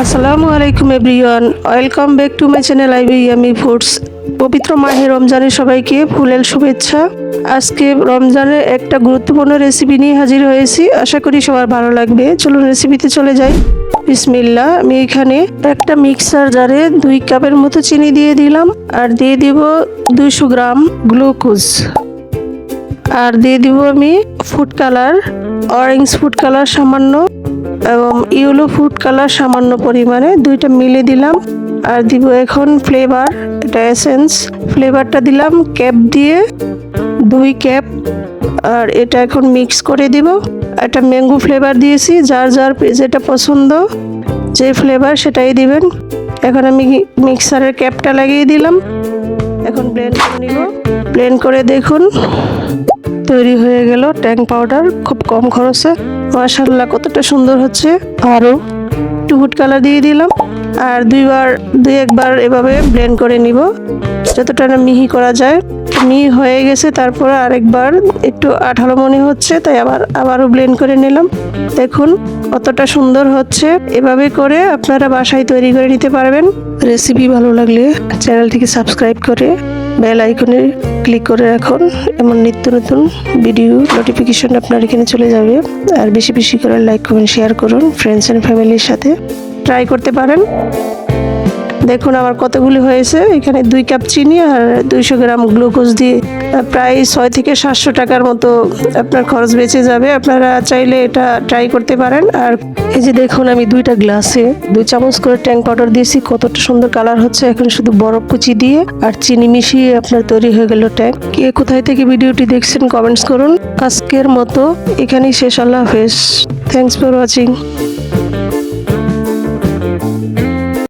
আসসালামু আলাইকুম everyone, welcome back to my channel IB Yummy Foods. পবিত্র মাহে রমজানের সবাইকে ফুলেল শুভেচ্ছা। আজকে রমজানের একটা গুরুত্বপূর্ণ রেসিপি নিয়ে হাজির হয়েছি, আশা করি সবার ভালো লাগবে। চলুন রেসিপিতে চলে যাই। বিসমিল্লাহ। আমি এখানে একটা মিক্সার জারে 2 কাপের মতো চিনি দিয়ে দিলাম, আর দিয়ে দিব 200 গ্রাম গ্লুকোজ, আর দিয়ে দিব আমি food colour, orange food colour সামান্য এবং ইয়েলো ফুড কালার সামান্য পরিমাণে, দুইটা মিলে দিলাম। আর দিব এখন ফ্লেভার, এটা এসেন্স, ফ্লেভারটা দিলাম ক্যাপ দিয়ে 2 ক্যাপ। আর এটা এখন মিক্স করে দিব। একটা ম্যাঙ্গো ফ্লেভার দিয়েছি, যার যার যেটা পছন্দ যে ফ্লেভার সেটাই দিবেন। এখন আমি মিক্সারের ক্যাপটা লাগিয়ে দিলাম, এখন ব্লেন্ড করে নিব। ব্লেন্ড করে দেখুন তৈরি হয়ে গেল ট্যাং পাউডার, খুব কম খরচে। মাশাআল্লাহ কতটা সুন্দর হচ্ছে। আরও একটু ফুড কালার দিয়ে দিলাম, আর দুই একবার এভাবে ব্লেন্ড করে নিব যতটা না মিহি করা যায়। মিহি হয়ে গেছে, তারপরে আরেকবার একটু আঠালো মনে হচ্ছে, তাই আবারও ব্লেন্ড করে নিলাম। দেখুন কতটা সুন্দর হচ্ছে। এভাবে করে আপনারা বাসায় তৈরি করে নিতে পারবেন। রেসিপি ভালো লাগলে চ্যানেলটিকে সাবস্ক্রাইব করে বেল আইকনে ক্লিক করে রাখুন, এমন নিত্য নতুন ভিডিও নোটিফিকেশন আপনার এখানে চলে যাবে। আর বেশি বেশি করে লাইক কমেন্ট শেয়ার করুন, ফ্রেন্ডস অ্যান্ড ফ্যামিলির সাথে ট্রাই করতে পারেন। দেখুন আমার কতগুলি হয়েছে। এখানে 2 কাপ চিনি আর 200 গ্রাম গ্লুকোজ দিয়ে প্রায় 600 থেকে 700 টাকার মতো আপনার খরচ বেঁচে যাবে। আপনারা চাইলে এটা ট্রাই করতে পারেন। আর এই যে দেখুন আমি 2টা গ্লাসে 2 চামচ করে ট্যাং পাউডার দিয়েছি, কতটা সুন্দর কালার হচ্ছে। এখন শুধু বরফ কুচি দিয়ে আর চিনি মিশিয়ে আপনার তৈরি হয়ে গেল ট্যাং। কে কোথায় থেকে ভিডিওটি দেখছেন কমেন্টস করুন। আজকের মতো এখানেই শেষ। আল্লাহ হাফেজ। Thanks for watching.